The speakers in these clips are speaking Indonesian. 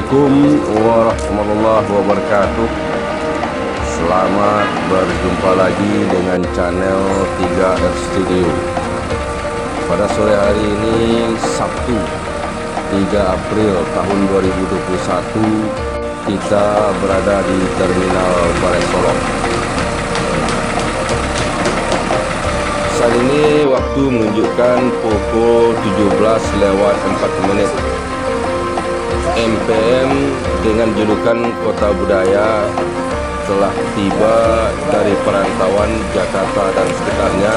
Assalamualaikum warahmatullahi wabarakatuh. Selamat berjumpa lagi dengan channel 3R Studio. Pada sore hari ini Sabtu 3 April tahun 2021, kita berada di Terminal Balai Solok. Saat ini waktu menunjukkan pukul 17:04. MPM dengan julukan Kota Budaya telah tiba dari perantauan Jakarta dan sekitarnya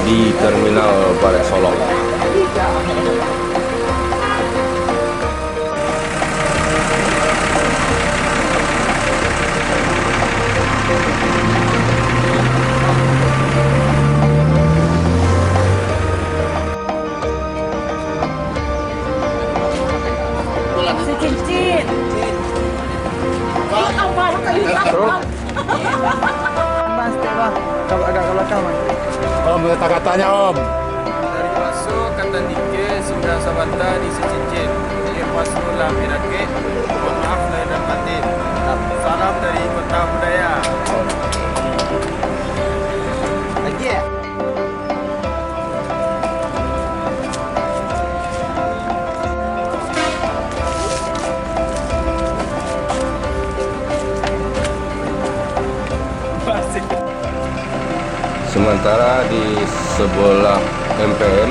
di Terminal Balai Solok. Cincin. Apa kayu apa? Mas, bang, coba agak ke belakang, Mas. Om, kata-katanya Om. Dari masuk kata Nike sudah sabanda di Cincin. Masuk lah Mirake. Mohon maaf lahir dan batin. Salam dari Kota Budaya. Lagi ya? Sementara di sebelah MPM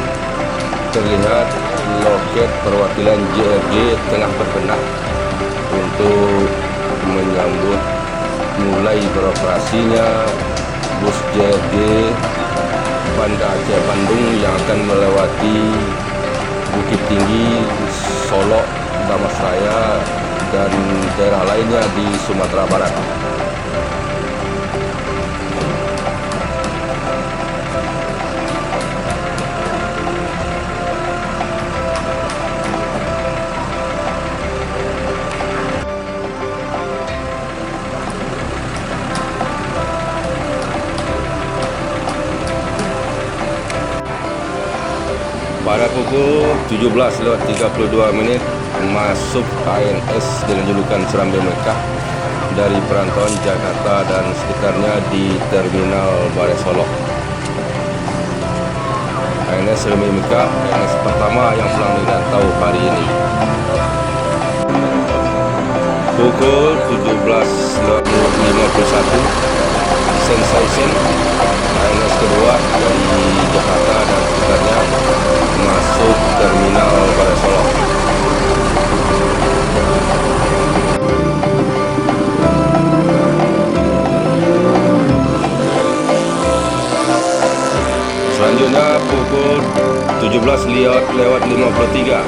terlihat loket perwakilan JRG tengah berbenah untuk menyambut mulai beroperasinya bus JRG Banda Aceh Bandung yang akan melewati Bukit Tinggi, Solok, Damasraya, dan daerah lainnya di Sumatera Barat. Pada pukul 17:32 masuk ANS dengan julukan Serambi Mekah dari perantauan Jakarta dan sekitarnya di Terminal Balai Solok. ANS Serambi Mekah, ANS pertama yang pulang dari Rantau hari ini. Pukul 17:51 Sensation ANS kedua dari Jakarta dan sekitarnya masuk Terminal Balai Solok. Selanjutnya pukul 17:53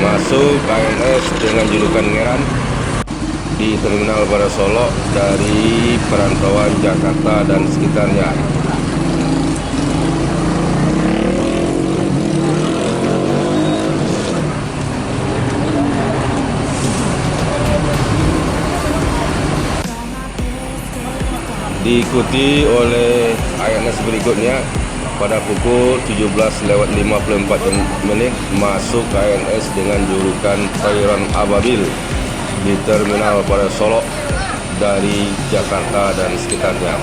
masuk ANS dengan julukan Ngeran di Terminal Balai Solok dari perantauan Jakarta dan sekitarnya. Diikuti oleh ANS berikutnya pada pukul 17:54 masuk ANS dengan julukan Thailand Ababil di Terminal Balai Solok dari Jakarta dan sekitarnya.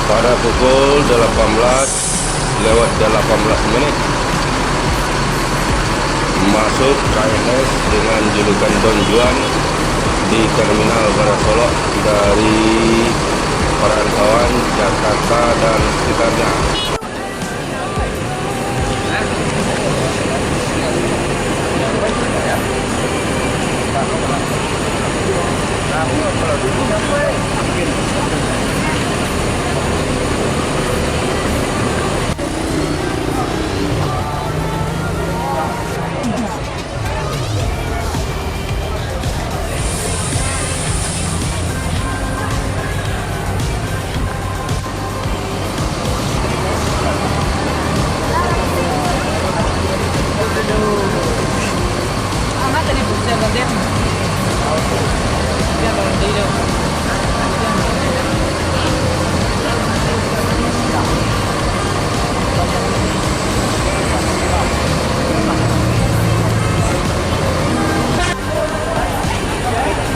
Pada pukul 18:18 masuk KNS dengan julukan Don Juan di Terminal Barat Solok dari perantauan Jakarta dan sekitarnya.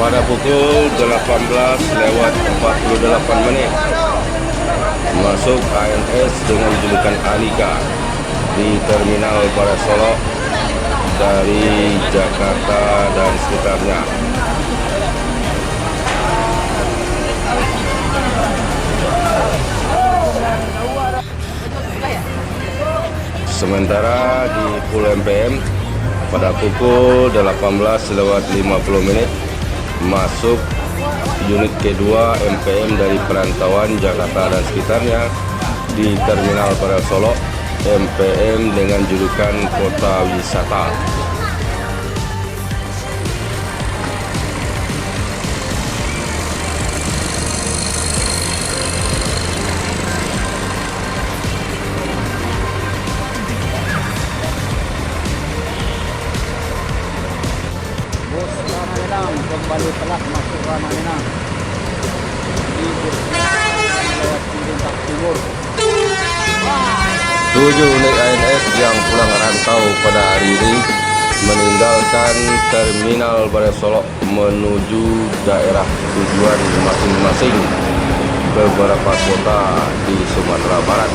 Pada pukul 18:48 masuk ANS dengan julukan Alika di Terminal Barat Solok dari Jakarta dan sekitarnya. Sementara di Pulau MPM pada pukul 18:50 masuk unit kedua MPM dari perantauan Jakarta dan sekitarnya di Terminal Barat Solok, MPM dengan julukan Kota Wisata. Bos Rana Minang kembali telah masuk Rana Minang di wilayah Pemerintah Timur. 7 unit ANS yang pulang rantau pada hari ini meninggalkan Terminal Barat Solok menuju daerah tujuan masing-masing beberapa kota di Sumatera Barat.